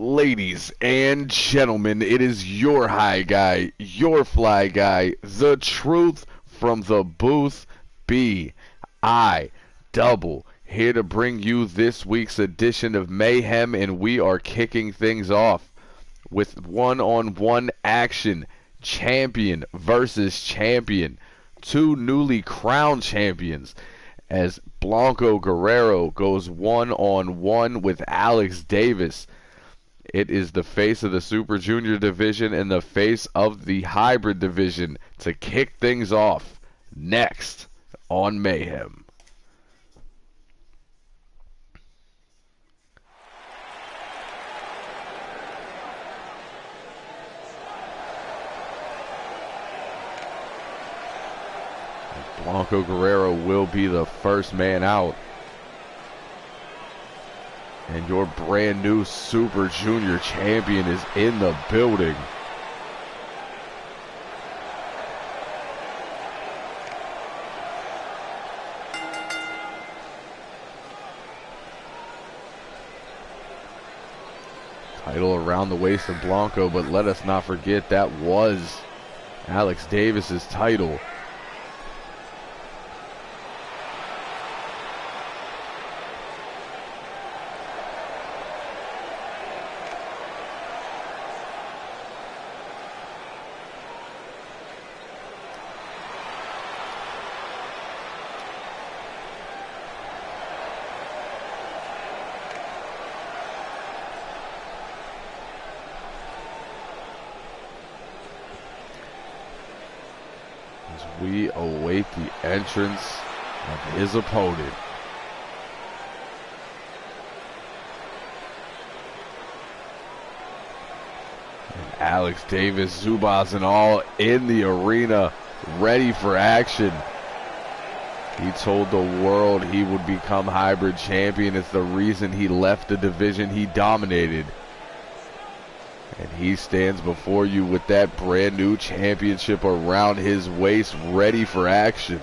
Ladies and gentlemen, it is your high guy, your fly guy, the truth from the booth, B.I. Double, here to bring you this week's edition of Mayhem, and we are kicking things off with one-on-one action, champion versus champion, two newly crowned champions, as Blanco Guerrero goes one-on-one with Alex Davis. It is the face of the Super Junior division and the face of the Hybrid division to kick things off next on Mayhem. Blanco Guerrero will be the first man out. And your brand new Super Junior champion is in the building. Title around the waist of Blanco, but let us not forget that was Alex Davis's title. We await the entrance of his opponent. And Alex Davis, Zubaz and all in the arena, ready for action. He told the world he would become Hybrid champion. It's the reason he left the division he dominated. And he stands before you with that brand new championship around his waist, ready for action.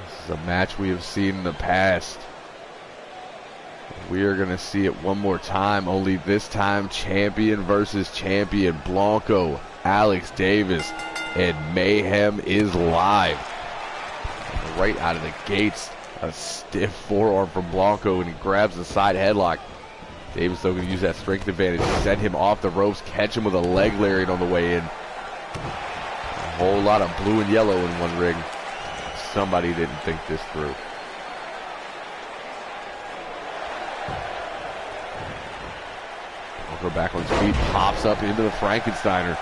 This is a match we have seen in the past. We are going to see it one more time, only this time champion versus champion. Blanco, Alex Davis, and Mayhem is live. And right out of the gates, a stiff forearm from Blanco, and he grabs the side headlock. Davis, though, going to use that strength advantage, send him off the ropes, catch him with a leg lariat on the way in. A whole lot of blue and yellow in one ring. Somebody didn't think this through. Go back on his feet, pops up into the Frankensteiner.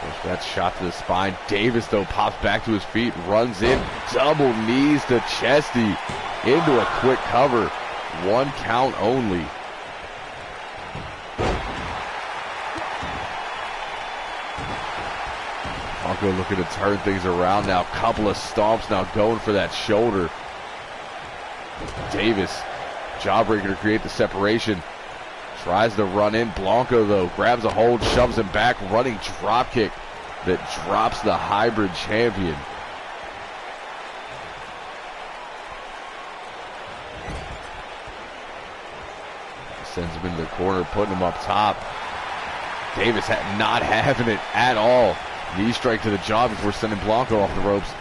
Goes for that shot to the spine. Davis, though, pops back to his feet, runs in, double knees to Chesty, into a quick cover. One count only. Blanco looking to turn things around now. Couple of stomps now, going for that shoulder. Davis, jawbreaker to create the separation. Tries to run in. Blanco, though, grabs a hold, shoves him back. Running drop kick that drops the Hybrid champion. Sends him into the corner, putting him up top. Davis not having it at all. Knee strike to the jaw before sending Blanco off the ropes.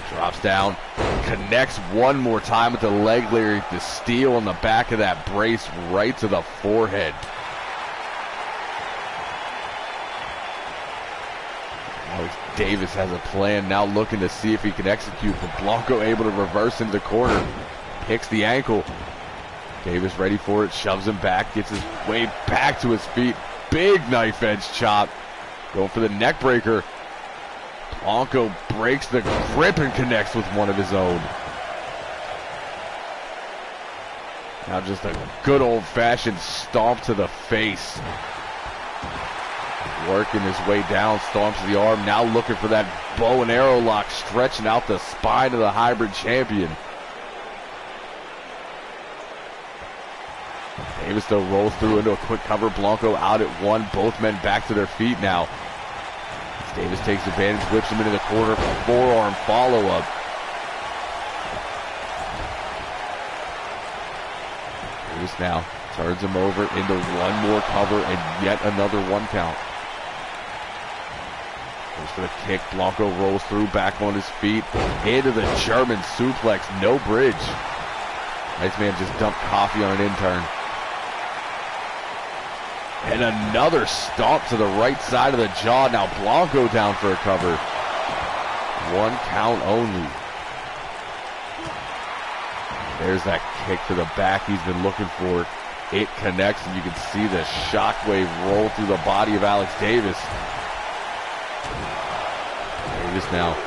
Drops down, connects one more time with the leg lariat, the steel on the back of that brace right to the forehead. Alex Davis has a plan, now looking to see if he can execute, but Blanco able to reverse into the corner, picks the ankle. Davis ready for it, shoves him back, gets his way back to his feet. Big knife edge chop, going for the neck breaker. Blanco breaks the grip and connects with one of his own. Now just a good old-fashioned stomp to the face. Working his way down, stomps the arm, now looking for that bow and arrow lock, stretching out the spine of the Hybrid champion. Davis though rolls through into a quick cover. Blanco out at one. Both men back to their feet now. As Davis takes advantage, whips him into the corner. Forearm follow-up. Davis now turns him over into one more cover and yet another 1 count. Goes for the kick. Blanco rolls through, back on his feet. Into the German suplex. No bridge. Iceman just dumped coffee on an intern. And another stomp to the right side of the jaw. Now Blanco down for a cover. 1 count only. There's that kick to the back he's been looking for. It connects, and you can see the shockwave roll through the body of Alex Davis. Davis now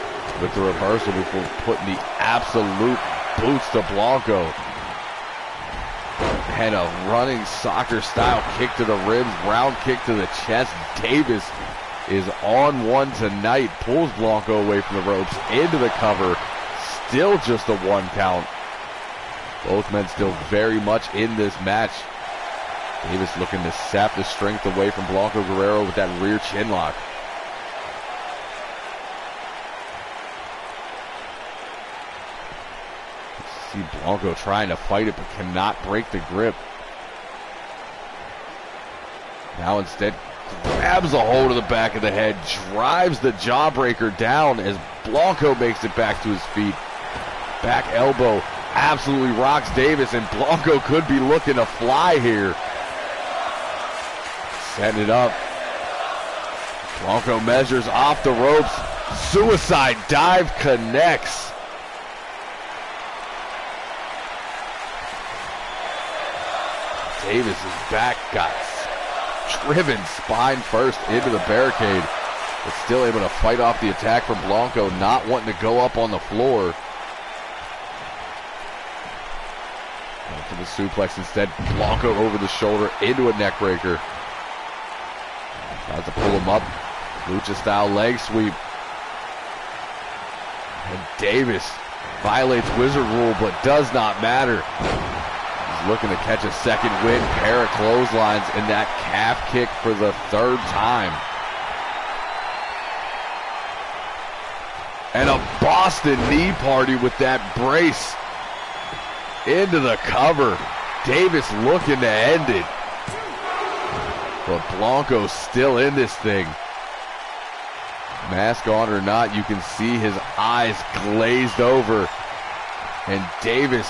with the reversal before putting the absolute boots to Blanco. And a running soccer style kick to the ribs, round kick to the chest. Davis is on one tonight, pulls Blanco away from the ropes into the cover. Still just a 1 count. Both men still very much in this match. Davis looking to sap the strength away from Blanco Guerrero with that rear chin lock. See Blanco trying to fight it but cannot break the grip. Now instead grabs a hold of the back of the head, drives the jawbreaker down as Blanco makes it back to his feet. Back elbow absolutely rocks Davis, and Blanco could be looking to fly here. Setting it up. Blanco measures off the ropes. Suicide dive connects. Davis's back got driven spine first into the barricade, but still able to fight off the attack from Blanco, not wanting to go up on the floor. For the suplex instead, Blanco over the shoulder into a neckbreaker. Tries to pull him up, lucha style leg sweep. And Davis violates Wizard rule, but does not matter. He's looking to catch a second win, pair of clotheslines, and that calf kick for the 3rd time. And a Boston knee party with that brace. Into the cover. Davis looking to end it. But Blanco's still in this thing. Mask on or not, you can see his eyes glazed over. And Davis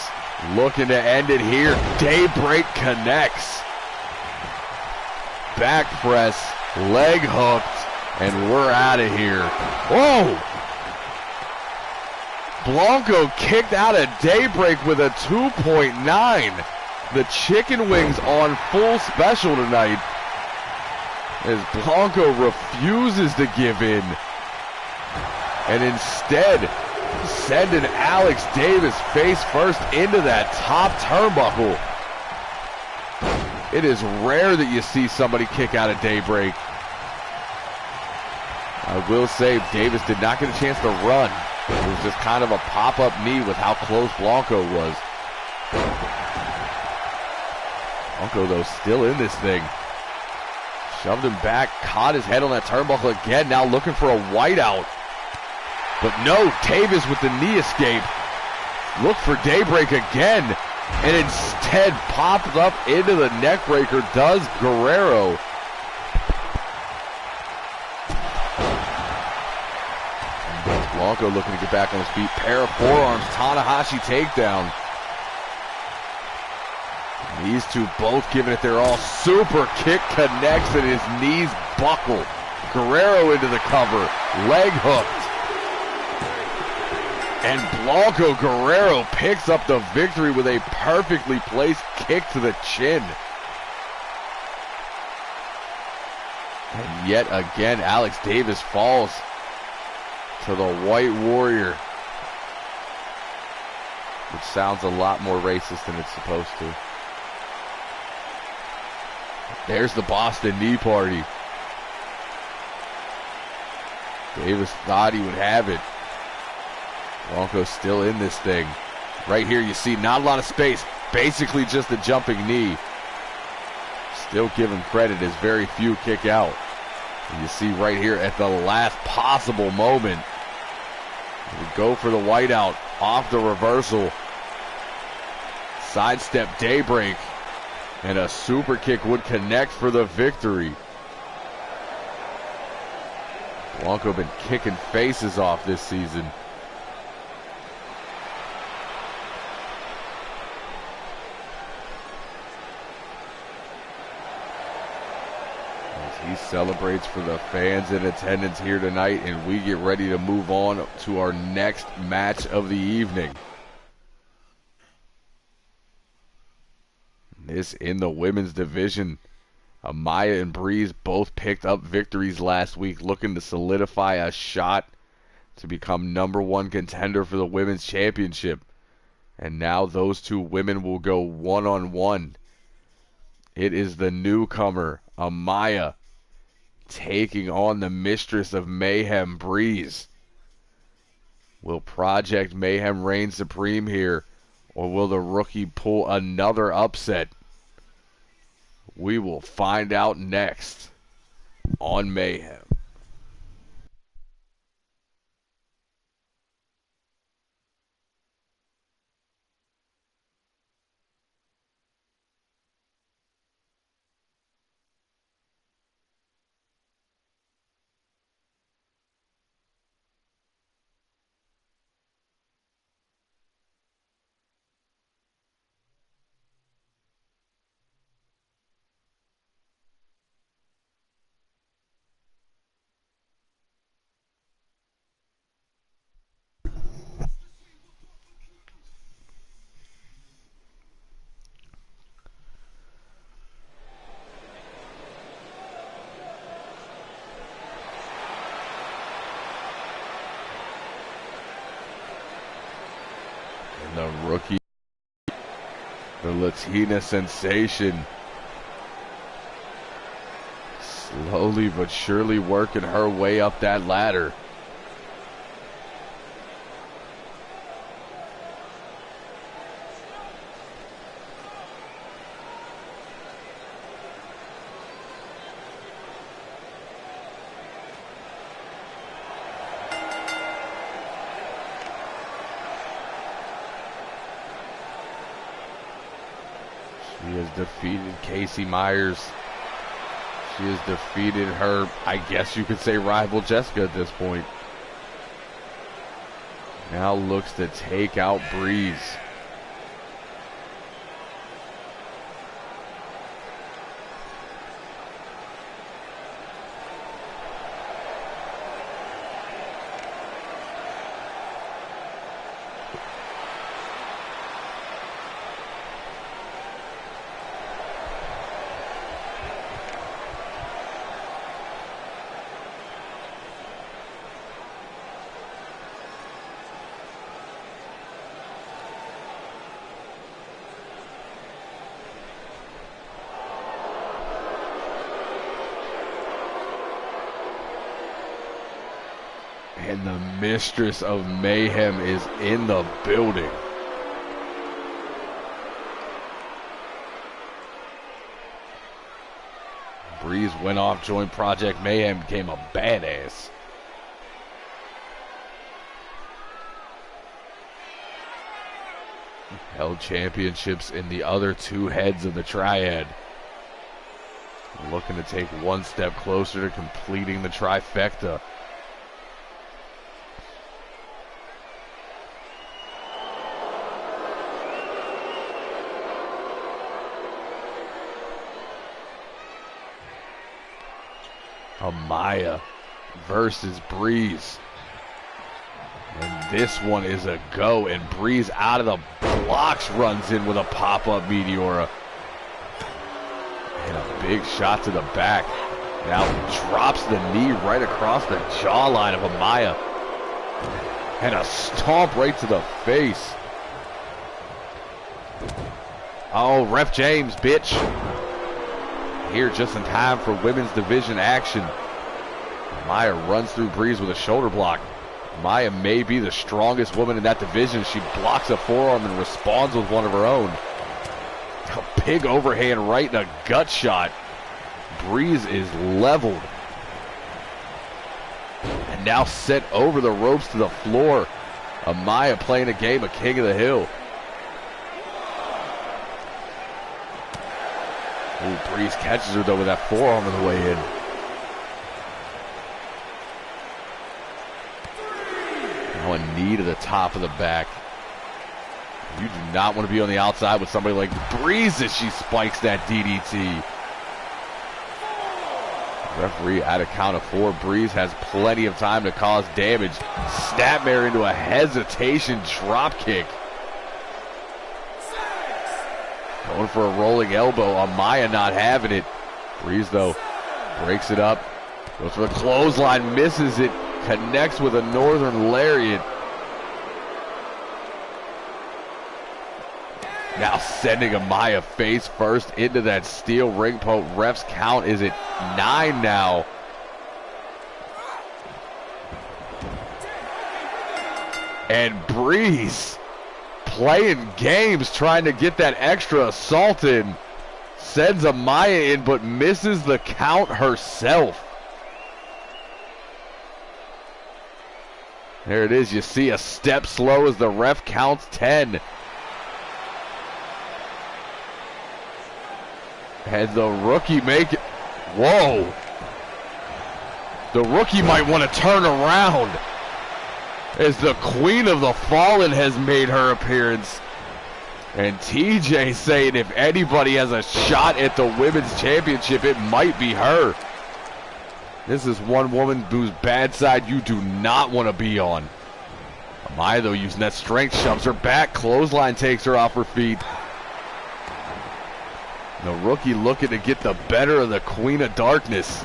looking to end it here. Daybreak connects. Back press, leg hooked, and we're out of here. Whoa! Blanco kicked out of Daybreak with a 2.9. The chicken wings on full special tonight, as Blanco refuses to give in, and instead sending Alex Davis face first into that top turnbuckle. It is rare that you see somebody kick out of Daybreak. I will say Davis did not get a chance to run. It was just kind of a pop-up knee with how close Blanco was. Blanco, though, still in this thing. Shoved him back, caught his head on that turnbuckle again, now looking for a whiteout. But no, Davis with the knee escape. Look for Daybreak again, and instead popped up into the neckbreaker does Guerrero. Blanco looking to get back on his feet. Pair of forearms, Tanahashi takedown. These two both giving it their all. Super kick connects and his knees buckle. Guerrero into the cover, leg hooked. And Blanco Guerrero picks up the victory with a perfectly placed kick to the chin. And yet again, Alex Davis falls to the White Warrior, which sounds a lot more racist than it's supposed to. There's the Boston knee party. Davis thought he would have it. Blanco's still in this thing. Right here you see not a lot of space, basically just a jumping knee. Still give him credit as very few kick out. And you see right here at the last possible moment, we go for the whiteout off the reversal. Sidestep daybreak. And a super kick would connect for the victory. Blanco been kicking faces off this season. As he celebrates for the fans in attendance here tonight, and we get ready to move on to our next match of the evening. This in the women's division. Amaya and Breeze both picked up victories last week, looking to solidify a shot to become #1 contender for the women's championship. And now those two women will go one-on-one. It is the newcomer, Amaya, taking on the mistress of Mayhem, Breeze. Will Project Mayhem reign supreme here, or will the rookie pull another upset? We will find out next on Mayhem. The rookie, the Latina sensation, slowly but surely working her way up that ladder. She has defeated Casey Myers. She has defeated her, I guess you could say, rival Jessica at this point. Now looks to take out Breeze. And the mistress of Mayhem is in the building. Breeze went off, joined Project Mayhem, became a badass. Held championships in the other two heads of the triad. Looking to take one step closer to completing the trifecta. Amaya versus Breeze. And this one is a go, and Breeze out of the blocks runs in with a pop-up Meteora. And a big shot to the back. Now drops the knee right across the jawline of Amaya. And a stomp right to the face. Oh, Ref James, bitch. Here just in time for women's division action. Maya runs through Breeze with a shoulder block. Maya may be the strongest woman in that division. She blocks a forearm and responds with one of her own. A big overhand right and a gut shot. Breeze is leveled. And now sent over the ropes to the floor. Amaya playing a game of King of the Hill. Ooh, Breeze catches her though with that forearm on the way in. Now a knee to the top of the back. You do not want to be on the outside with somebody like Breeze as she spikes that DDT. Referee at a count of 4. Breeze has plenty of time to cause damage. Snapmare into a hesitation drop kick. Going for a rolling elbow. Amaya not having it. Breeze, though, breaks it up. Goes for the clothesline, misses it. Connects with a northern lariat. Now sending Amaya face first into that steel ring post. Ref's count is at 9 now. And Breeze playing games, trying to get that extra assault in. Sends Amaya in, but misses the count herself. There it is. You see a step slow as the ref counts 10. And the rookie make it. Whoa. The rookie might want to turn around as the Queen of the Fallen has made her appearance. And TJ saying if anybody has a shot at the Women's Championship, it might be her. This is one woman whose bad side you do not want to be on. Amaya, though, using that strength, shoves her back. Clothesline takes her off her feet. The rookie looking to get the better of the Queen of Darkness.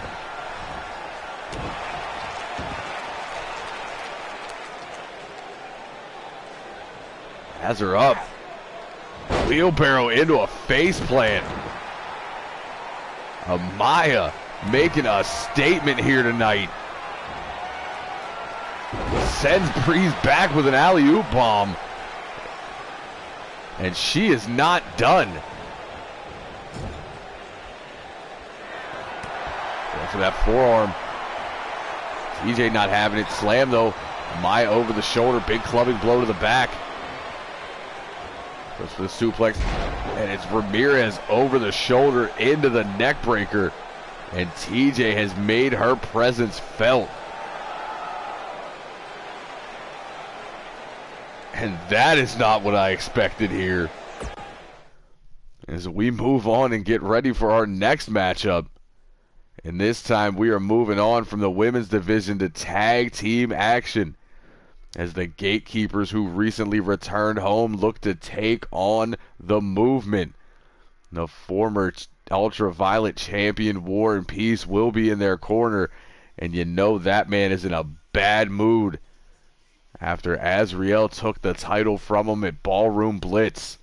Has her up. Wheelbarrow into a face plant. Amaya making a statement here tonight. Sends Breeze back with an alley-oop bomb. And she is not done. For that forearm. TJ not having it. Slam though. Amaya over the shoulder. Big clubbing blow to the back. Goes for the suplex. And it's Ramirez over the shoulder into the neck breaker. And TJ has made her presence felt. And that is not what I expected here. As we move on and get ready for our next matchup. And this time we are moving on from the women's division to tag team action. As the gatekeepers who recently returned home look to take on the Movement. The former Ultraviolet champion War and Peace will be in their corner. And you know that man is in a bad mood after Azriel took the title from him at Ballroom Blitz.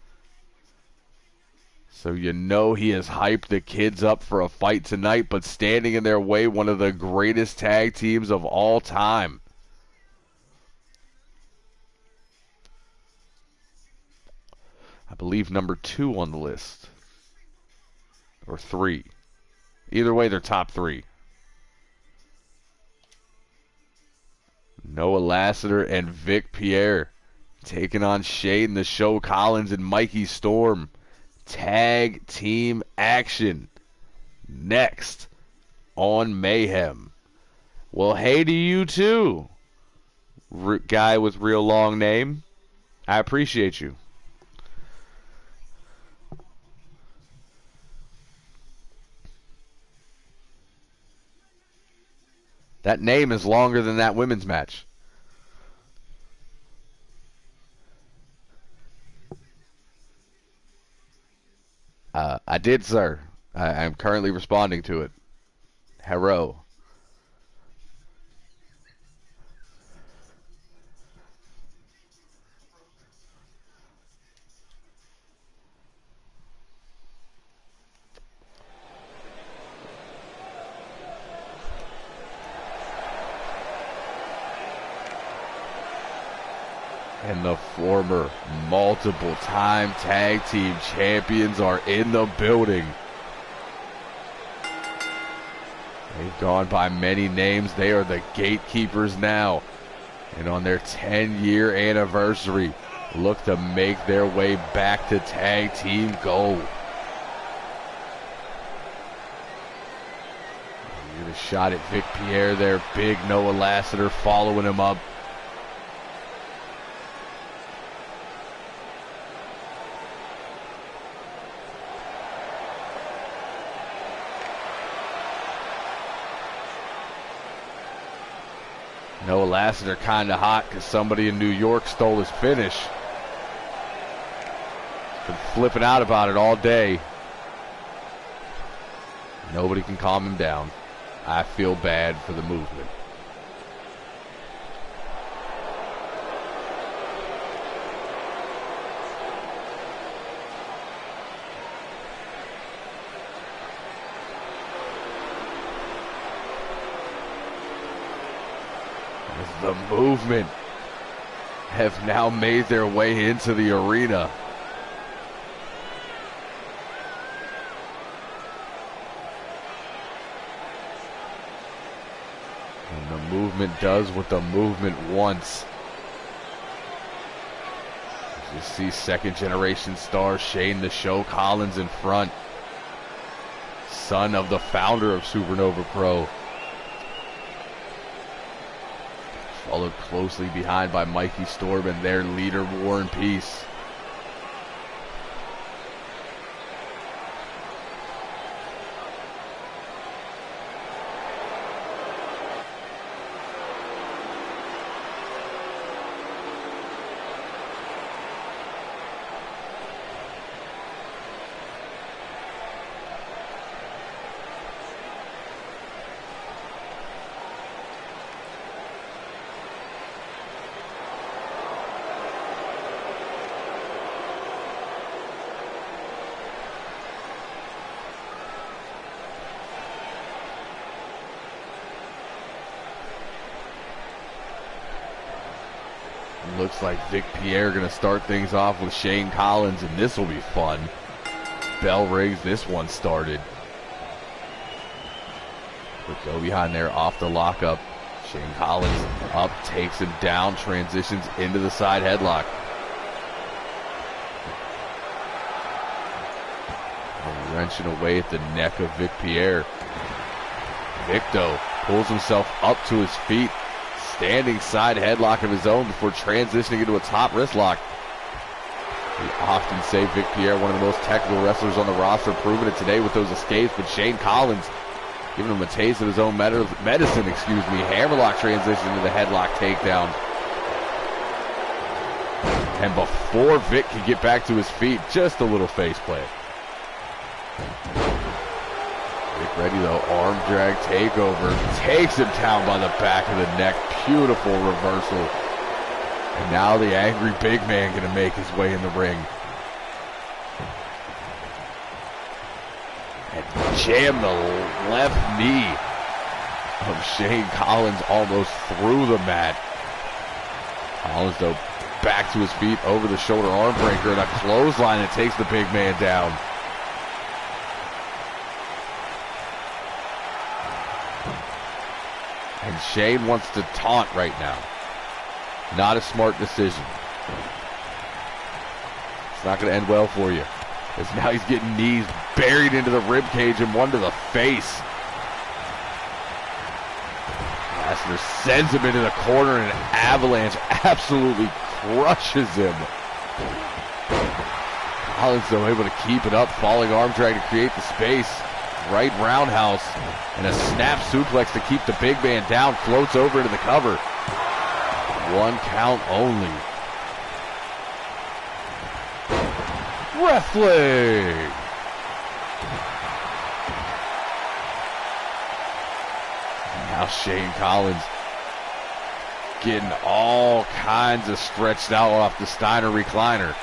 So you know he has hyped the kids up for a fight tonight, but standing in their way, one of the greatest tag teams of all time. I believe number 2 on the list. Or 3. Either way, they're top 3. Noah Lassiter and Vic Pierre taking on Shane the Show Collins and Mikey Storm. Tag team action next on Mayhem. Well, hey to you too, guy with real long name. I appreciate you. That name is longer than that women's match. I did, sir. I'm currently responding to it. Hello. And the former multiple-time tag team champions are in the building. They've gone by many names. They are the gatekeepers now. And on their 10-year anniversary, look to make their way back to tag team gold. Get a shot at Vic Pierre there. Big Noah Lassiter following him up. Noah Lassiter kind of hot because somebody in New York stole his finish. Been flipping out about it all day. Nobody can calm him down. I feel bad for the movement. The movement have now made their way into the arena. And the movement does what the movement wants. You see second generation star Shane "The Show" Collins in front. Son of the founder of Supernova Pro. Followed closely behind by Mikey Storm and their leader, War and Peace. Looks like Vic Pierre going to start things off with Shane Collins, and this will be fun. Bell rings, this one started. But go behind there, off the lockup. Shane Collins up, takes him down, transitions into the side headlock. Wrenching away at the neck of Vic Pierre. Victo pulls himself up to his feet. Standing side headlock of his own before transitioning into a top wrist lock. We often say Vic Pierre, one of the most technical wrestlers on the roster, proving it today with those escapes, but Shane Collins giving him a taste of his own medicine, Hammerlock transition to the headlock takedown. And before Vic can get back to his feet, just a little face plant. Vic ready though, arm drag takeover, takes him down by the back of the neck, beautiful reversal. And now the angry big man gonna make his way in the ring. And jam the left knee of Shane Collins almost through the mat. Collins though back to his feet, over the shoulder arm breaker, and a clothesline that takes the big man down. And Shane wants to taunt right now. Not a smart decision. It's not going to end well for you. As now he's getting knees buried into the rib cage and one to the face. Lassiter sends him into the corner, and an avalanche absolutely crushes him. Collins though able to keep it up, falling arm drag to create the space. Right roundhouse and a snap suplex to keep the big man down, floats over into the cover. One count only. Wrestling. Now Shane Collins getting all kinds of stretched out off the Steiner recliner.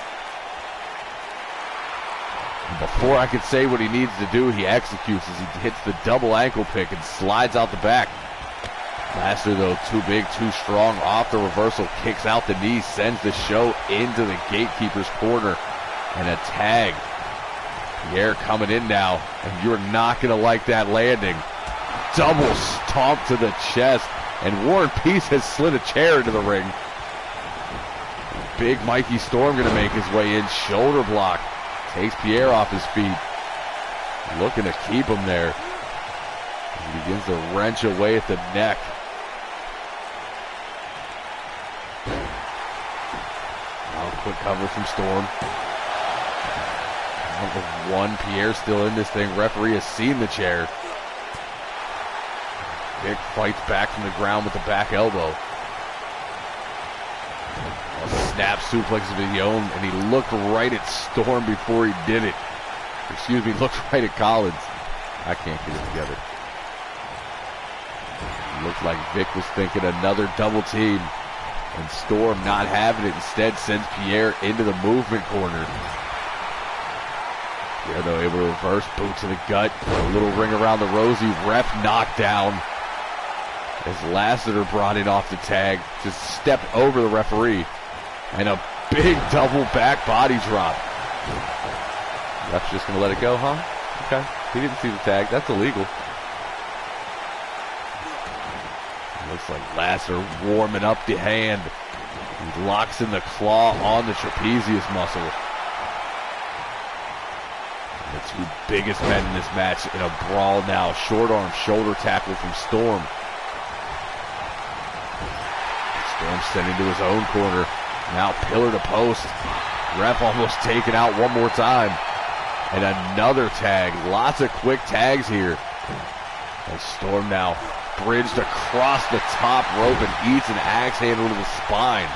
Before I could say what he needs to do, he executes as he hits the double ankle pick and slides out the back. Lassiter, though, too big, too strong. Off the reversal, kicks out the knee, sends the show into the gatekeeper's corner. And a tag. Pierre coming in now, and you're not going to like that landing. Double stomp to the chest, and War and Peace has slid a chair into the ring. Big Mikey Storm going to make his way in. Shoulder block. Takes Pierre off his feet. Looking to keep him there. He begins to wrench away at the neck. Now quick cover from Storm. One, Pierre still in this thing. Referee has seen the chair. Vic fights back from the ground with the back elbow. A snap suplex of his own, and he looked right at Storm before he did it. Excuse me, looked right at Collins. I can't get it together. It looked like Vic was thinking another double team, and Storm not having it. Instead sends Pierre into the movement corner. Pierre, though, able to reverse, boot to the gut. A little ring around the rosy. Ref knocked down. As Lassiter brought in off the tag, just stepped over the referee. And a big double back body drop. Ref's just going to let it go, huh? Okay. He didn't see the tag. That's illegal. Looks like Lassiter warming up the hand. He locks in the claw on the trapezius muscle. The two biggest men in this match in a brawl now. Short arm shoulder tackle from Storm. Storm sent into his own corner. Now pillar to post. Ref almost taken out one more time. And another tag. Lots of quick tags here. And Storm now bridged across the top rope and eats an axe handle to the spine.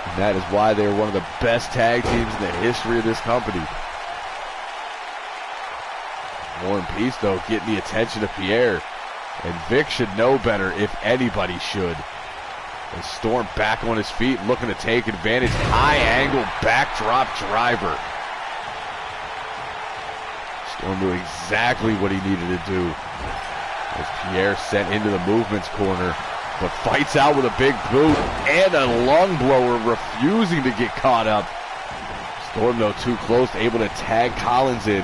And that is why they're one of the best tag teams in the history of this company. War and Peace, though, getting the attention of Pierre. And Vic should know better, if anybody should. And Storm back on his feet, looking to take advantage. High angle backdrop driver. Storm knew exactly what he needed to do. As Pierre sent into the movement's corner, but fights out with a big boot and a lung blower, refusing to get caught up. Storm, though, too close, able to tag Collins in.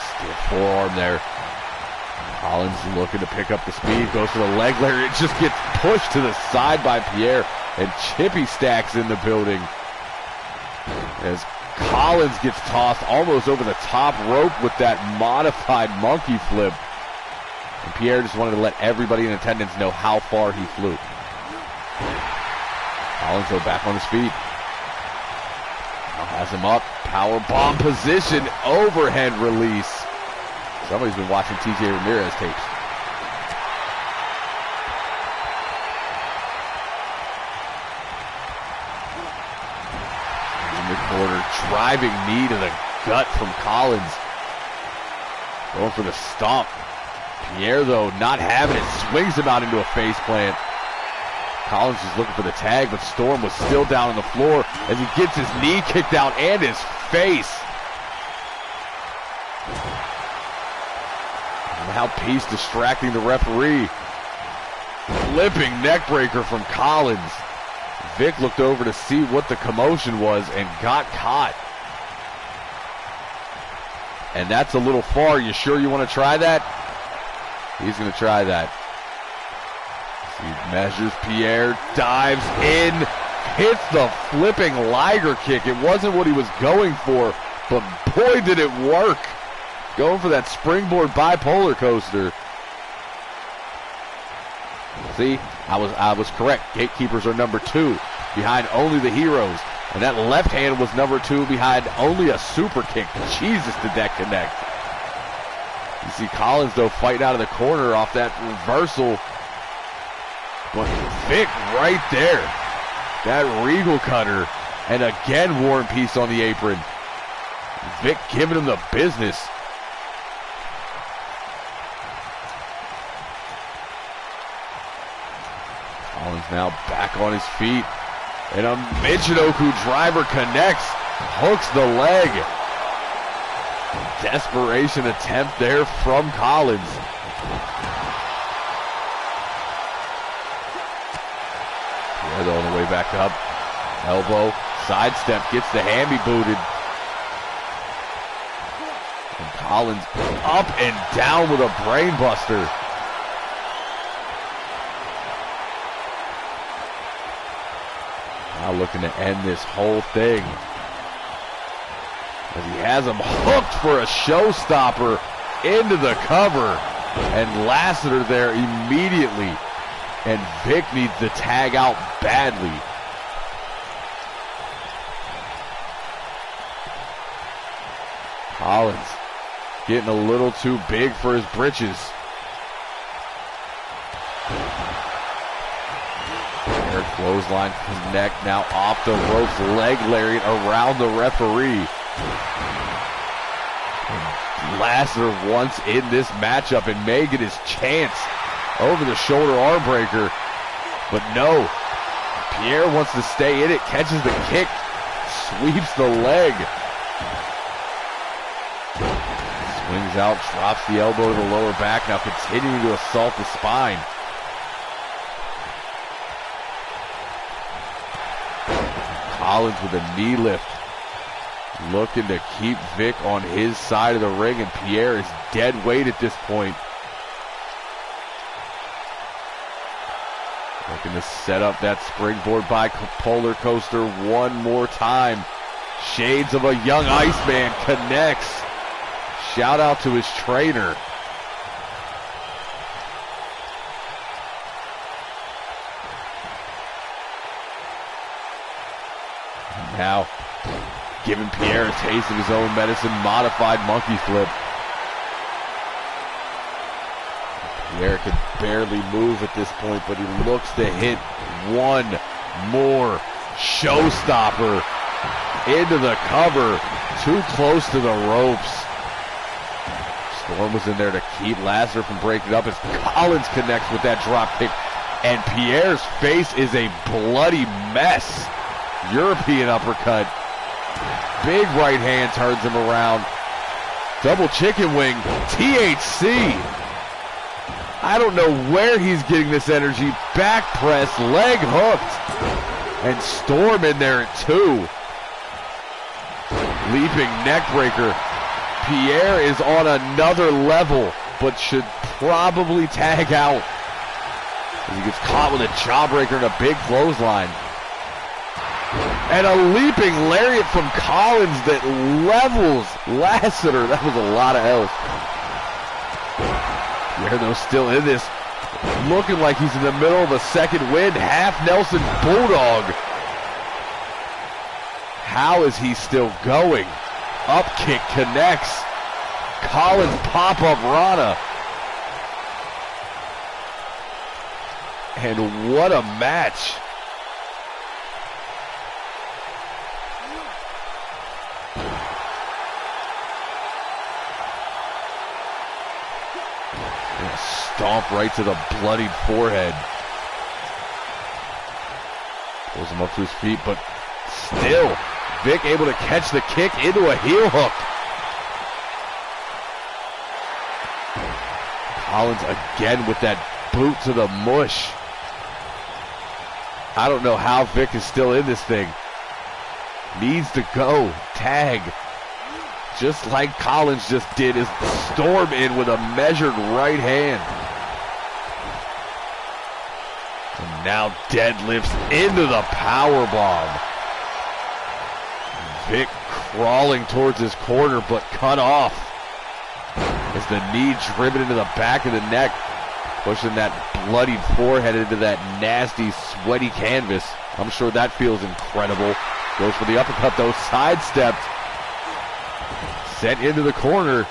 Stiff forearm there. Collins looking to pick up the speed, goes for the leg layer. It just gets pushed to the side by Pierre, and Chippy Stacks in the building. As Collins gets tossed almost over the top rope with that modified monkey flip. And Pierre just wanted to let everybody in attendance know how far he flew. Collins, though, back on his feet. Now has him up. Power bomb position. Overhead release. Somebody's been watching TJ Ramirez tapes. In the corner, driving knee to the gut from Collins. Going for the stomp. Pierre, though, not having it, swings him out into a face plant. Collins is looking for the tag, but Storm was still down on the floor as he gets his knee kicked out and his face. And now Peace distracting the referee. Flipping neckbreaker from Collins. Vic looked over to see what the commotion was and got caught. And that's a little far. You sure you want to try that? He's going to try that. He measures Pierre, dives in, hits the flipping Liger kick. It wasn't what he was going for, but boy did it work. Going for that springboard bipolar coaster. See, I was correct. Gatekeepers are number 2, behind only the Heroes. And that left hand was number 2, behind only a super kick. Jesus, did that connect. You see Collins, though, fighting out of the corner off that reversal. But Vic right there. That Regal cutter. And again, War and Peace on the apron. Vic giving him the business. Collins now back on his feet. And a Michinoku driver connects. Hooks the leg. desperation attempt there from Collins. Pierre on the way back up. Elbow, sidestep, gets the hammy booted. And Collins up and down with a brain buster. Now looking to end this whole thing. As he has him hooked for a showstopper into the cover. And Lassiter there immediately. And Vic needs to tag out badly. Collins getting a little too big for his britches. Air clothesline connect now off the ropes, leg lariat around the referee. And Lassiter once in this matchup and may get his chance over the shoulder arm breaker, but no. Pierre wants to stay in it, catches the kick, sweeps the leg. Swings out, drops the elbow to the lower back, now continuing to assault the spine. Collins with a knee lift, looking to keep Vic on his side of the ring, and Pierre is dead weight at this point. Looking to set up that springboard bipolar coaster one more time. Shades of a young Iceman connects. Shout out to his trainer. Now, giving Pierre a taste of his own medicine, modified monkey flip. Pierre can barely move at this point, but he looks to hit one more showstopper into the cover, too close to the ropes. Storm was in there to keep Lassiter from breaking up as Collins connects with that drop kick, and Pierre's face is a bloody mess. European uppercut. Big right hand turns him around. Double chicken wing. THC. I don't know where he's getting this energy. Back press, leg hooked. And Storm in there at 2. Leaping neck breaker. Pierre is on another level, but should probably tag out. As he gets caught with a jawbreaker and a big clothesline. And a leaping lariat from Collins that levels Lassiter. That was a lot of health. Pierre, though, still in this. Looking like he's in the middle of a second wind. Half Nelson Bulldog. How is he still going? Up kick connects. Collins pop-up Rana. And what a match. Stomp right to the bloodied forehead. Pulls him up to his feet, but still, Vic able to catch the kick into a heel hook. Collins again with that boot to the mush. I don't know how Vic is still in this thing. Needs to go. Tag. Just like Collins just did, is Storm in with a measured right hand. And now deadlifts into the powerbomb. Vic crawling towards his corner, but cut off. As the knee driven into the back of the neck, pushing that bloodied forehead into that nasty, sweaty canvas. I'm sure that feels incredible. Goes for the uppercut, though, sidestepped. Sent into the corner,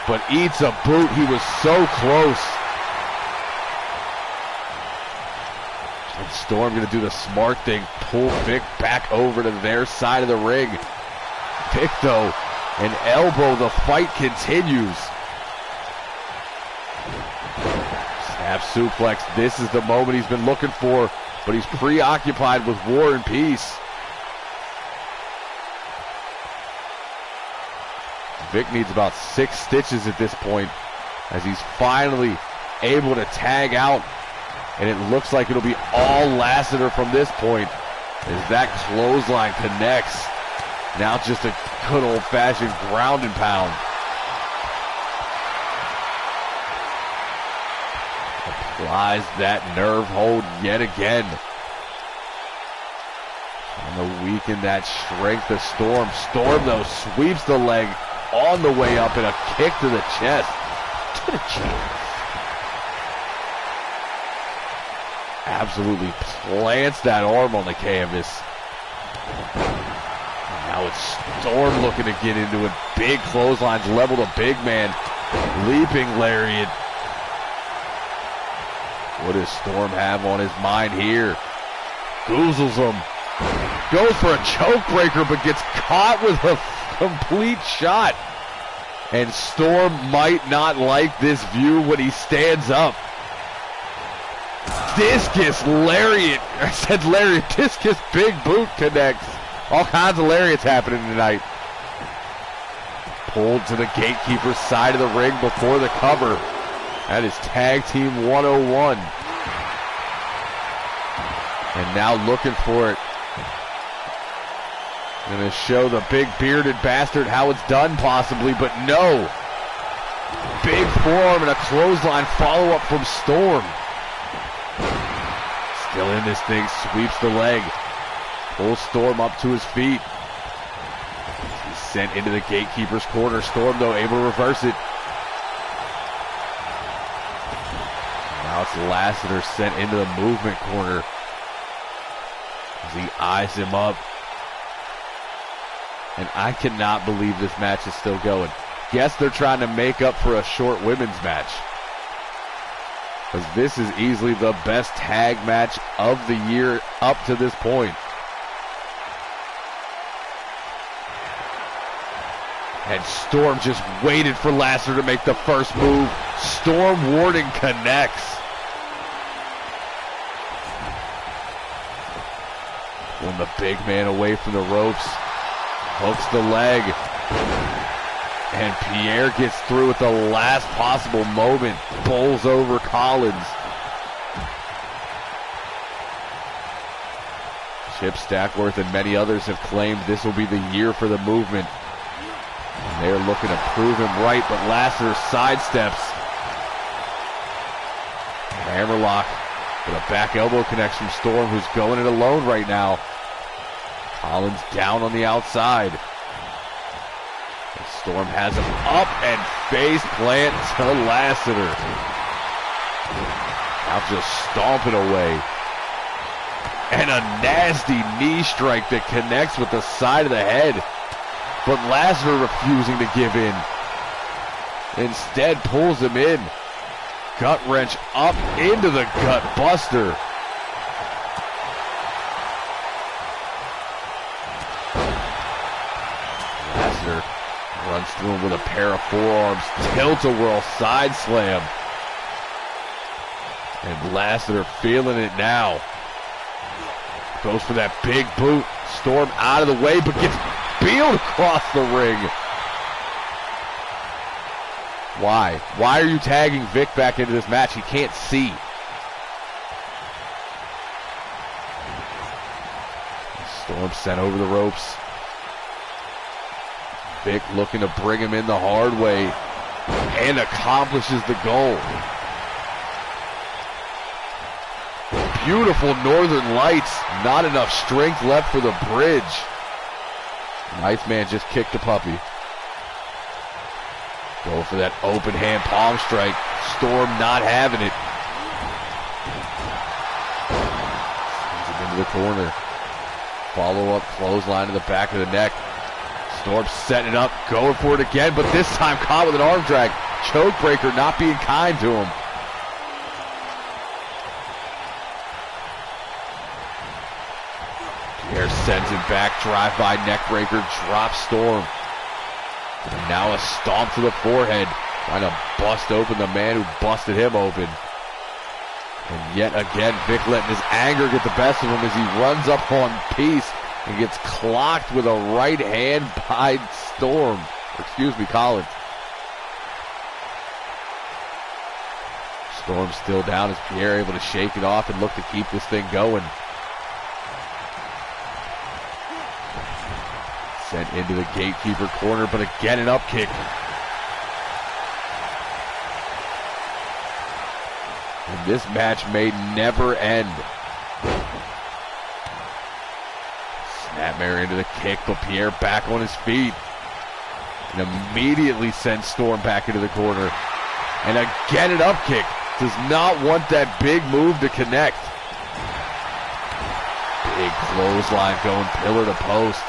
but eats a boot. He was so close. And Storm going to do the smart thing, pull Vic back over to their side of the ring. Vic, though, an elbow. The fight continues. Snap suplex. This is the moment he's been looking for, but he's preoccupied with War and Peace. Vic needs about 6 stitches at this point as he's finally able to tag out. And it looks like it'll be all Lassiter from this point as that clothesline connects. Now just a good old-fashioned ground and pound. Applies that nerve hold yet again. Trying to weaken that strength of Storm. Storm, though, sweeps the leg on the way up and a kick to the chest. To the chest. Absolutely plants that arm on the canvas. Now it's Storm looking to get into it. Big clotheslines level to big man. Leaping lariat. What does Storm have on his mind here? Goozles him. Goes for a choke breaker but gets caught with a complete shot. And Storm might not like this view when he stands up. Discus lariat. I said lariat. Discus big boot connects. All kinds of lariats happening tonight. Pulled to the gatekeeper's side of the ring before the cover. That is Tag Team 101. And now looking for it. Gonna show the big bearded bastard how it's done possibly, but no. Big forearm and a clothesline follow-up from Storm. Still in this thing, sweeps the leg. Pulls Storm up to his feet. He's sent into the gatekeeper's corner. Storm, though, able to reverse it. Now it's Lassiter sent into the movement corner as he eyes him up. And I cannot believe this match is still going. Guess they're trying to make up for a short women's match, because this is easily the best tag match of the year up to this point. And Storm just waited for Lassiter to make the first move. Storm Warden connects. Pulling the big man away from the ropes. Hooks the leg. And Pierre gets through at the last possible moment. Bowls over Collins. Chip Stackworth and many others have claimed this will be the year for the movement. And they're looking to prove him right, but Lassiter sidesteps. Hammerlock with a back elbow connects from Storm, who's going it alone right now. Collins down on the outside. And Storm has him up and face plant to Lassiter. Now just stomping away. And a nasty knee strike that connects with the side of the head. But Lassiter refusing to give in. Instead pulls him in. Gut wrench up into the gut buster. Lassiter runs through him with a pair of forearms. Tilt-a-whirl side slam. And Lassiter feeling it now. Goes for that big boot. Storm out of the way, but gets peeled across the ring. Why? Why are you tagging Vic back into this match? He can't see. Storm sent over the ropes. Vic looking to bring him in the hard way and accomplishes the goal. Beautiful Northern Lights. Not enough strength left for the bridge. Knife Man just kicked the puppy. Go for that open hand palm strike. Storm not having it. Sends him into the corner. Follow up clothesline to the back of the neck. Storm setting it up, going for it again, but this time caught with an arm drag. Choke breaker not being kind to him. Pierre sends him back, drive-by neckbreaker, drops Storm. And now a stomp to the forehead, trying to bust open the man who busted him open. And yet again, Vic letting his anger get the best of him as he runs up on Peace and gets clocked with a right hand by Storm. Excuse me, Collins. Storm still down. Is Pierre able to shake it off and look to keep this thing going? Sent into the gatekeeper corner, but again an up kick. And this match may never end. Snapmare into the kick, but Pierre back on his feet. And immediately sends Storm back into the corner. And again an up kick. Does not want that big move to connect. Big clothesline going pillar to post.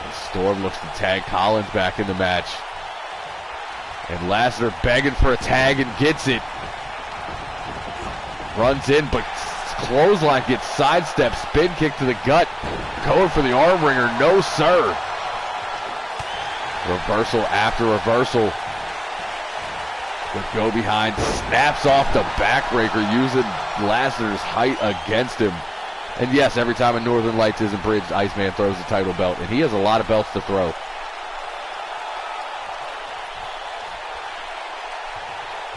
And Storm looks to tag Collins back in the match. And Lassiter begging for a tag and gets it. Runs in, but clothesline gets sidestepped. Spin kick to the gut. Going for the arm wringer. No, sir. Reversal after reversal. The go behind snaps off the backbreaker using Lassiter's height against him. And yes, every time a Northern Lights isn't bridged, Iceman throws the title belt. And he has a lot of belts to throw.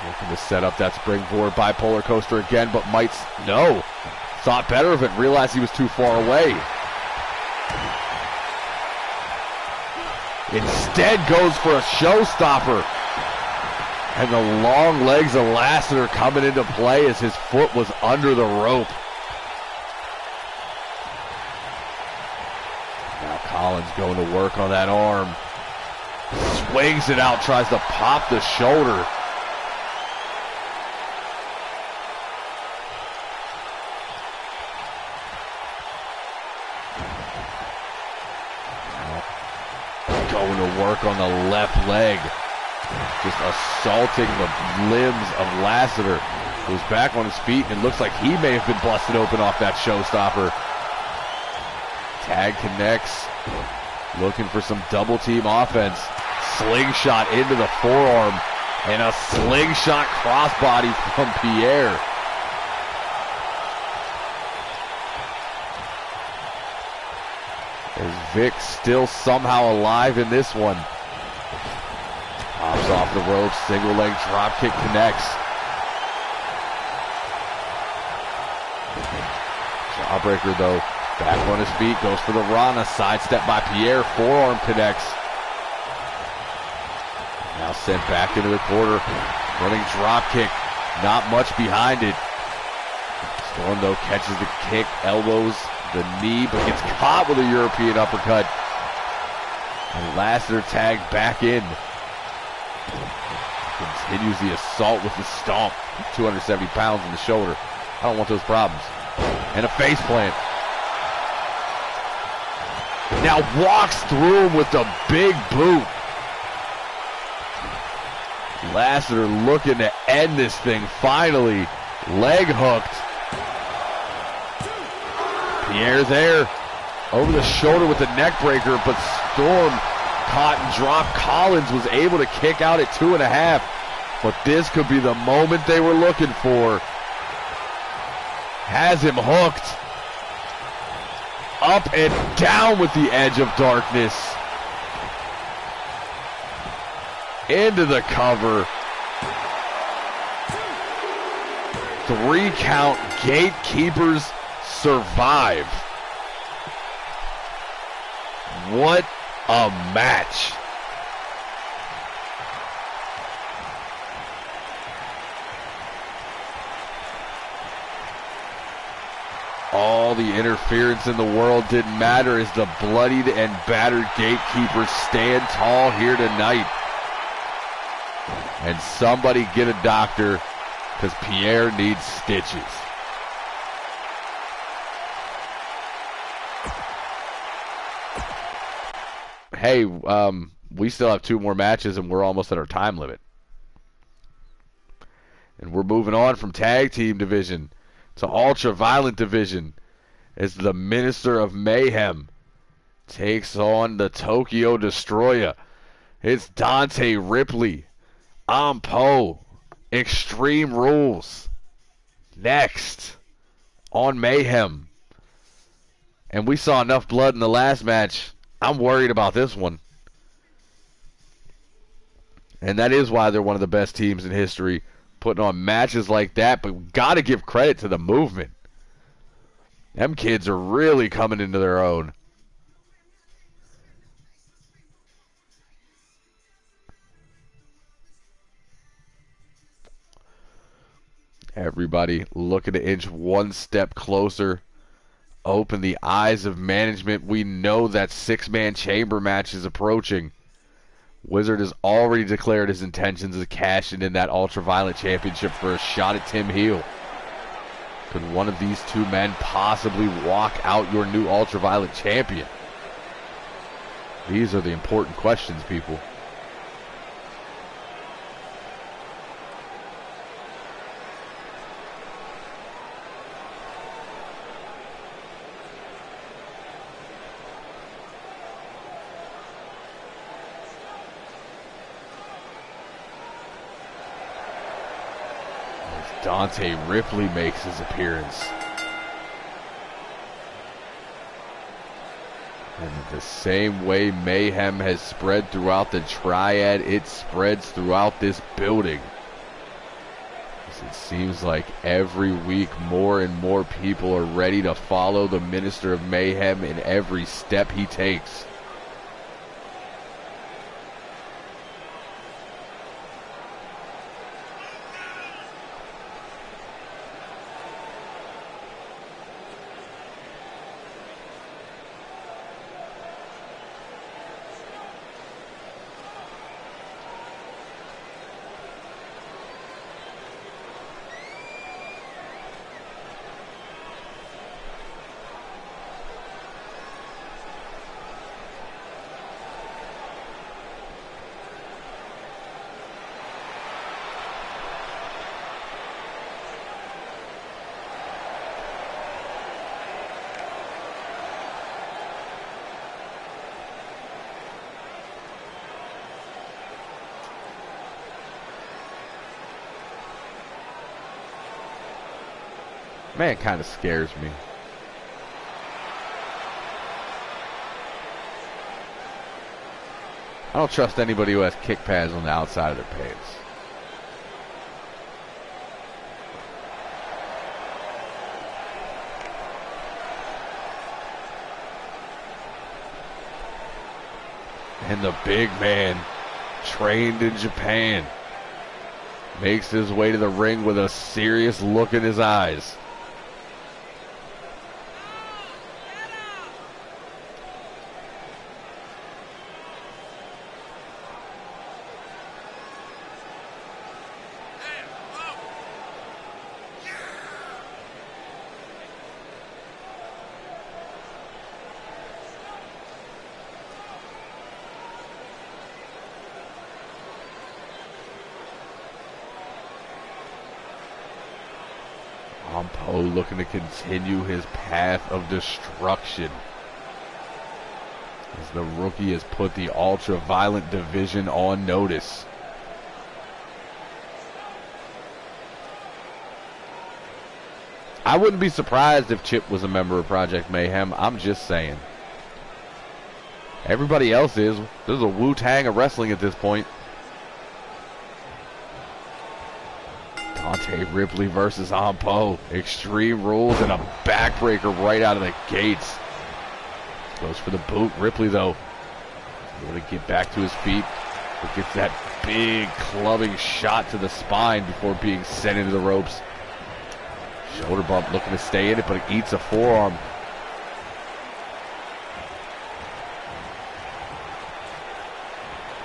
Looking to set up that springboard bipolar coaster again, but might, no. Thought better of it, realized he was too far away. Instead goes for a showstopper. And the long legs of Lassiter coming into play as his foot was under the rope. Now Collins going to work on that arm. Swings it out, tries to pop the shoulder. Going to work on the left leg. Just assaulting the limbs of Lassiter, who's back on his feet, and it looks like he may have been busted open off that showstopper. Tag connects, looking for some double team offense. Slingshot into the forearm, and a slingshot crossbody from Pierre. As Vic still somehow alive in this one. Pops off the ropes, single leg drop kick connects. Jawbreaker though, back on his feet, goes for the Rana, sidestep by Pierre, forearm connects. Now sent back into the corner, running drop kick, not much behind it. Storm though catches the kick, elbows the knee, but gets caught with a European uppercut. And Lassiter tagged back in. Continues the assault with the stomp. 270 pounds in the shoulder. I don't want those problems. And a face plant. Now walks through him with the big boot. Lassiter looking to end this thing finally. Leg hooked. Pierre there. Over the shoulder with the neck breaker, but Storm caught and dropped. Collins was able to kick out at 2.5. But this could be the moment they were looking for. Has him hooked. Up and down with the edge of darkness. Into the cover. 3 count. Gatekeepers survive. What a match. All the interference in the world didn't matter as the bloodied and battered gatekeepers stand tall here tonight. And somebody get a doctor, because Pierre needs stitches. Hey, we still have 2 more matches and we're almost at our time limit. And we're moving on from tag team division to ultra violent division as the Minister of Mayhem takes on the Tokyo Destroyer. It's Dante Ripley, Ampo, Extreme Rules next on Mayhem. And we saw enough blood in the last match. I'm worried about this one. And that is why they're one of the best teams in history, putting on matches like that. But we got to give credit to the movement. Them kids are really coming into their own. Everybody looking to inch one step closer. Open the eyes of management. We know that six-man chamber match is approaching. Wizard has already declared his intentions of cashing in that Ultraviolet Championship for a shot at Tim Heel. Could one of these two men possibly walk out your new Ultraviolet Champion? These are the important questions, people. Dante Ripley makes his appearance. And the same way mayhem has spread throughout the triad, it spreads throughout this building. It seems like every week more and more people are ready to follow the Minister of Mayhem in every step he takes. Man, kind of scares me. I don't trust anybody who has kick pads on the outside of their pants. And the big man, trained in Japan, makes his way to the ring with a serious look in his eyes. Poe looking to continue his path of destruction, as the rookie has put the Ultraviolet division on notice. I wouldn't be surprised if Chip was a member of Project Mayhem. I'm just saying. Everybody else is. There's a Wu-Tang of wrestling at this point. Dante Ripley versus Poe. Extreme Rules and a backbreaker right out of the gates. Goes for the boot. Ripley, though, able to get back to his feet, but gets that big clubbing shot to the spine before being sent into the ropes. Shoulder bump, looking to stay in it, but it eats a forearm.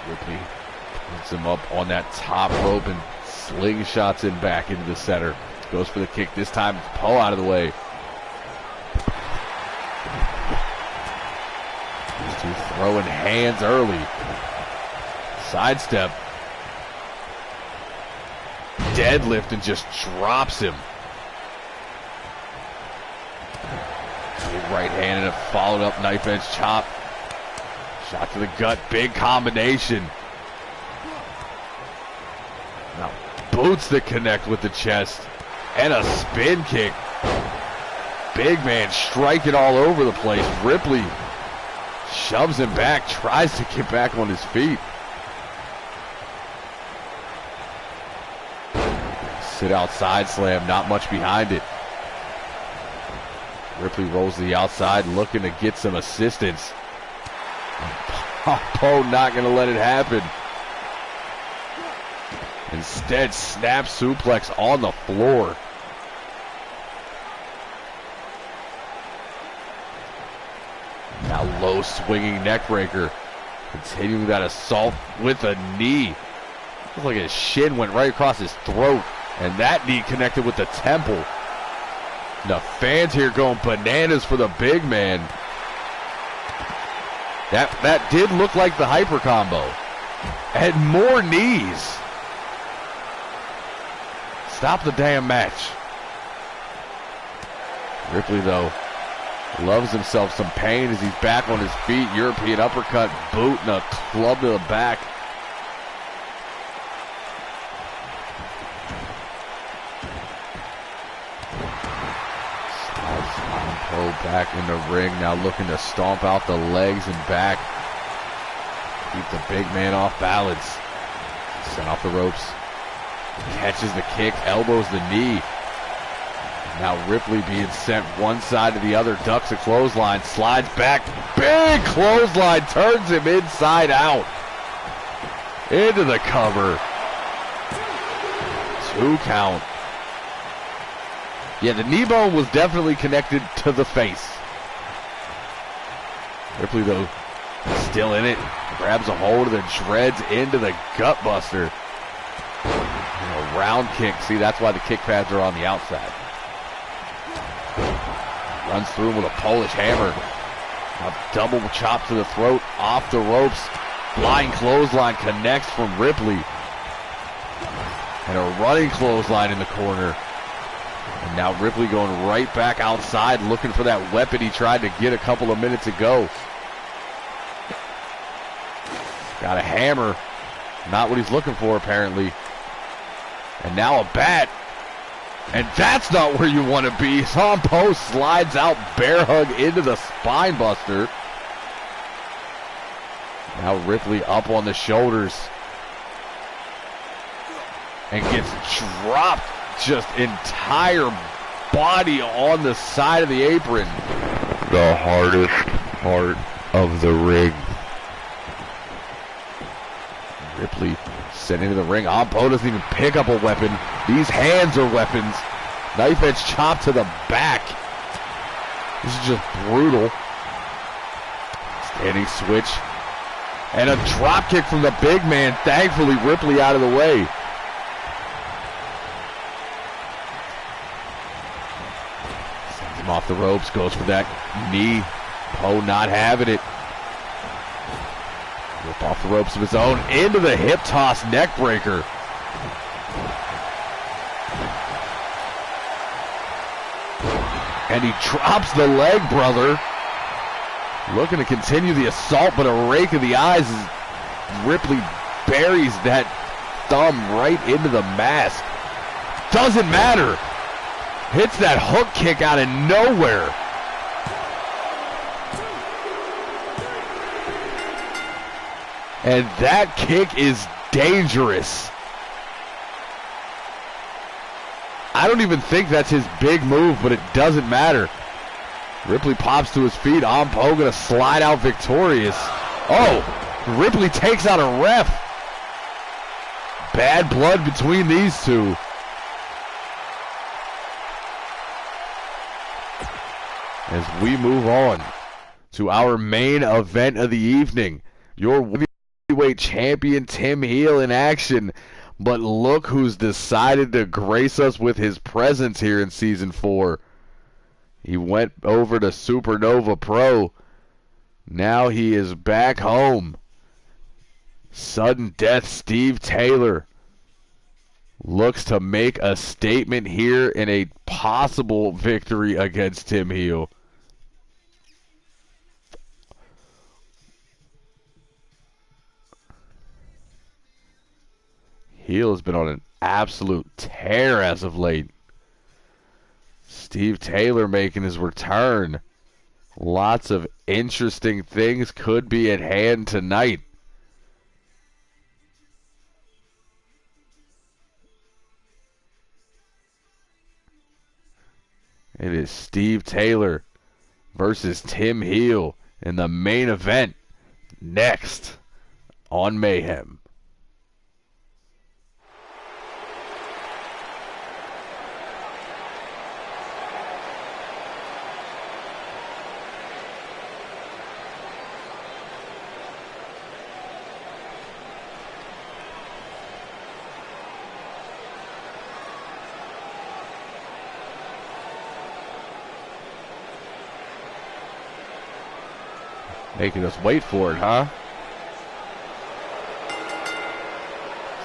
Ripley puts him up on that top rope and slingshots him back into the center. Goes for the kick. This time it's Poe out of the way. These two throwing hands early. Sidestep. Deadlift and just drops him. Big right hand and a followed up knife edge chop. Shot to the gut. Big combination. Now boots that connect with the chest. And a spin kick. Big man striking all over the place. Ripley shoves him back. Tries to get back on his feet. Sit outside slam, not much behind it. Ripley rolls to the outside, looking to get some assistance. Poe not going to let it happen. Instead, snap suplex on the floor. Now low swinging neckbreaker. Continuing that assault with a knee. Looks like his shin went right across his throat. And that knee connected with the temple. The fans here going bananas for the big man. That did look like the hyper combo. And more knees. Stop the damn match. Ripley, though, loves himself some pain as he's back on his feet. European uppercut, boot, and a club to the back. Poe back in the ring, now looking to stomp out the legs and back. Keep the big man off balance. Sent off the ropes. Catches the kick, elbows the knee. Now Ripley being sent one side to the other, ducks a clothesline, slides back. Big clothesline, turns him inside out. Into the cover. 2 count. Yeah, the knee bone was definitely connected to the face. Ripley, though, still in it. Grabs a hold of the dreads into the gut buster. And a round kick. See, that's why the kick pads are on the outside. Runs through him with a Polish hammer. A double chop to the throat. Off the ropes. Flying clothesline connects from Ripley. And a running clothesline in the corner. And now Ripley going right back outside, looking for that weapon he tried to get a couple of minutes ago. Got a hammer. Not what he's looking for, apparently. And now a bat. And that's not where you want to be. Poe slides out, bear hug into the spine buster. Now Ripley up on the shoulders. And gets dropped. Just entire body on the side of the apron. The hardest part of the ring. Ripley sent into the ring. Poe doesn't even pick up a weapon. These hands are weapons. Knife edge chop to the back. This is just brutal. Standing switch. And a drop kick from the big man. Thankfully, Ripley out of the way. Sends him off the ropes. Goes for that knee. Poe not having it. Rip off the ropes of his own. Into the hip toss neck breaker. And he drops the leg, brother. Looking to continue the assault, but a rake of the eyes as Ripley buries that thumb right into the mask. Doesn't matter. Hits that hook kick out of nowhere. And that kick is dangerous. I don't even think that's his big move, but it doesn't matter. Ripley pops to his feet. Poe gonna slide out victorious. Oh, Ripley takes out a ref. Bad blood between these two. As we move on to our main event of the evening, your heavyweight champion Tim Heel in action. But look who's decided to grace us with his presence here in Season 4. He went over to Supernova Pro. Now he is back home. Sudden Death Steve Taylor looks to make a statement here in a possible victory against Tim Heel. Heel has been on an absolute tear as of late. Steve Taylor making his return. Lots of interesting things could be at hand tonight. It is Steve Taylor versus Tim Heel in the main event next on Mayhem. Making us wait for it, huh?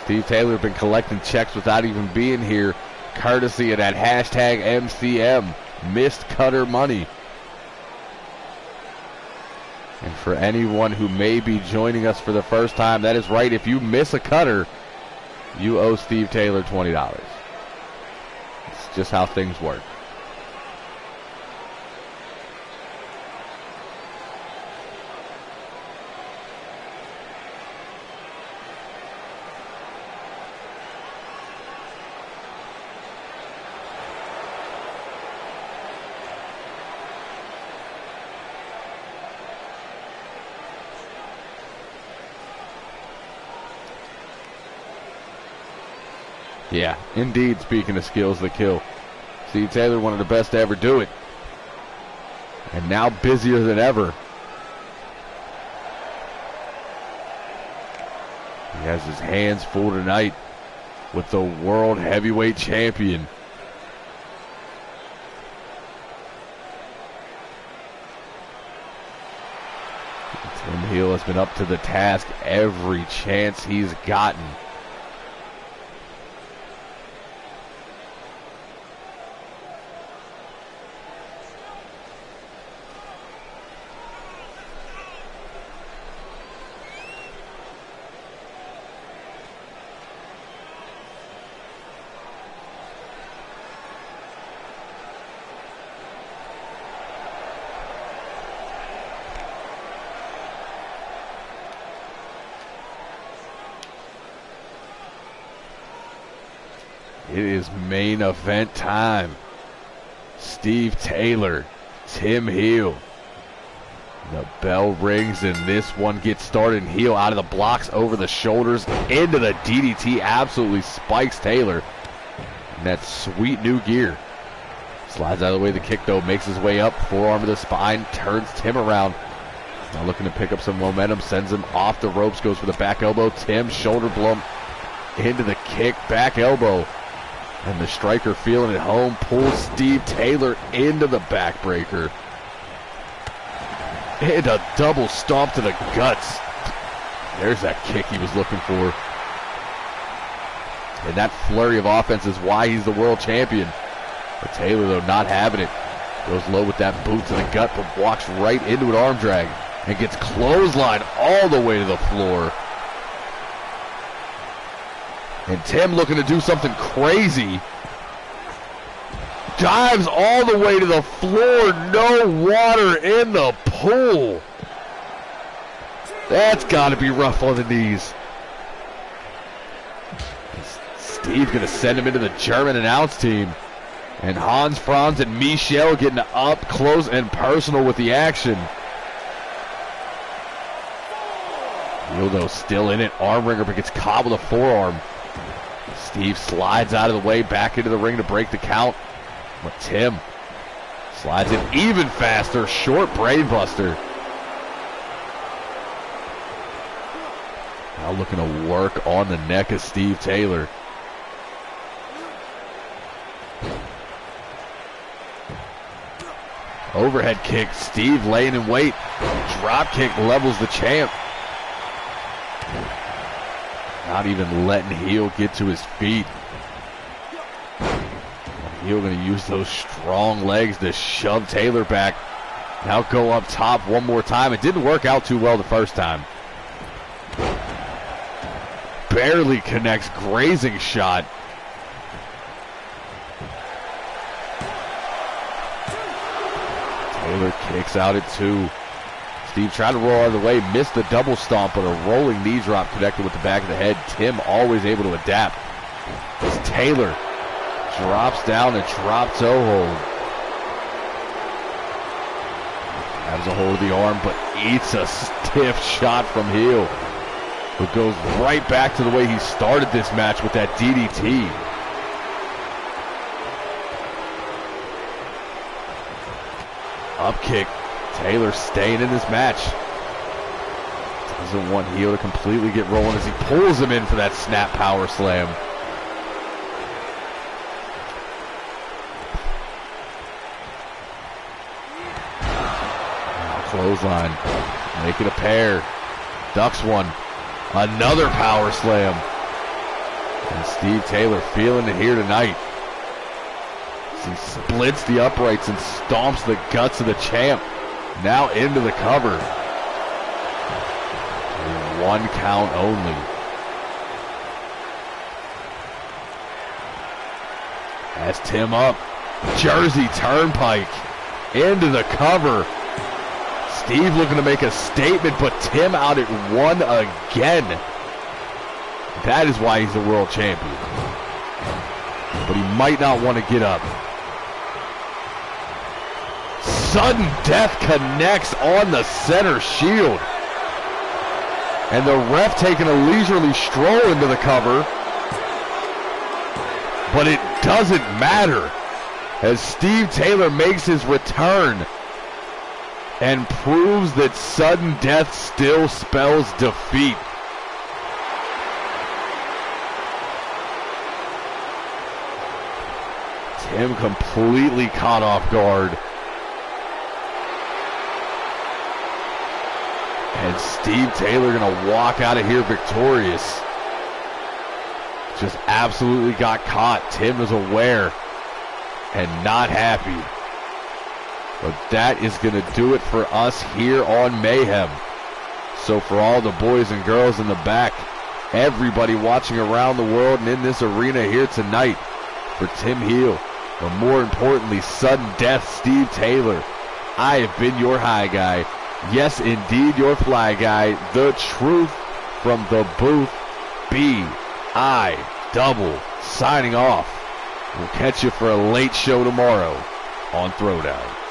Steve Taylor been collecting checks without even being here, courtesy of that hashtag MCM, missed cutter money. And for anyone who may be joining us for the first time, that is right. If you miss a cutter, you owe Steve Taylor $20. It's just how things work. Yeah, indeed, speaking of skills that kill. Steve Taylor, one of the best to ever do it. And now busier than ever. He has his hands full tonight with the World Heavyweight Champion. Tim Heel has been up to the task every chance he's gotten. It is main event time. Steve Taylor, Tim Heel. The bell rings and this one gets started. Heel out of the blocks, over the shoulders, into the DDT. Absolutely spikes Taylor. And that sweet new gear. Slides out of the way of the kick though, makes his way up, forearm to the spine, turns Tim around. Now looking to pick up some momentum, sends him off the ropes, goes for the back elbow. Tim, shoulder blow into the kick, back elbow. And the striker feeling at home, pulls Steve Taylor into the backbreaker. And a double stomp to the guts. There's that kick he was looking for. And that flurry of offense is why he's the world champion. But Taylor, though, not having it. Goes low with that boot to the gut, but walks right into an arm drag. And gets clotheslined all the way to the floor. And Tim looking to do something crazy. Dives all the way to the floor. No water in the pool. That's got to be rough on the knees. Steve's going to send him into the German announce team. And Hans, Franz, and Michel getting up close and personal with the action. Hildo still in it. Arm wringer, but gets caught with a forearm. Steve slides out of the way, back into the ring to break the count. But Tim slides in even faster. Short brainbuster. Now looking to work on the neck of Steve Taylor. Overhead kick. Steve laying in wait. Drop kick levels the champ. Not even letting Heel get to his feet. Heel going to use those strong legs to shove Taylor back. Now go up top one more time. It didn't work out too well the first time. Barely connects, grazing shot. Taylor kicks out at 2. Steve tried to roll out of the way, missed the double stomp, but a rolling knee drop connected with the back of the head. Tim always able to adapt. As Taylor drops down a drop toe hold. Has a hold of the arm, but eats a stiff shot from heel. It goes right back to the way he started this match with that DDT. Up kick. Taylor staying in this match. Doesn't want heel to completely get rolling as he pulls him in for that snap power slam. Clothesline. Make it a pair. Ducks one. Another power slam. And Steve Taylor feeling it here tonight. He splits the uprights and stomps the guts of the champ. Now into the cover. 1 count only. Has Tim up. Jersey Turnpike. Into the cover. Steve looking to make a statement, but Tim out at 1 again. That is why he's the world champion. But he might not want to get up. Sudden death connects on the center shield. And the ref taking a leisurely stroll into the cover. But it doesn't matter as Steve Taylor makes his return and proves that sudden death still spells defeat. Tim completely caught off guard. And Steve Taylor gonna walk out of here victorious. Just absolutely got caught. Tim is aware and not happy. But that is going to do it for us here on Mayhem. So for all the boys and girls in the back, everybody watching around the world and in this arena here tonight, for Tim Heel, but more importantly, sudden death Steve Taylor, I have been your high guy. Yes, indeed, your fly guy. The truth from the booth. B.I. Double signing off. We'll catch you for a late show tomorrow on Throwdown.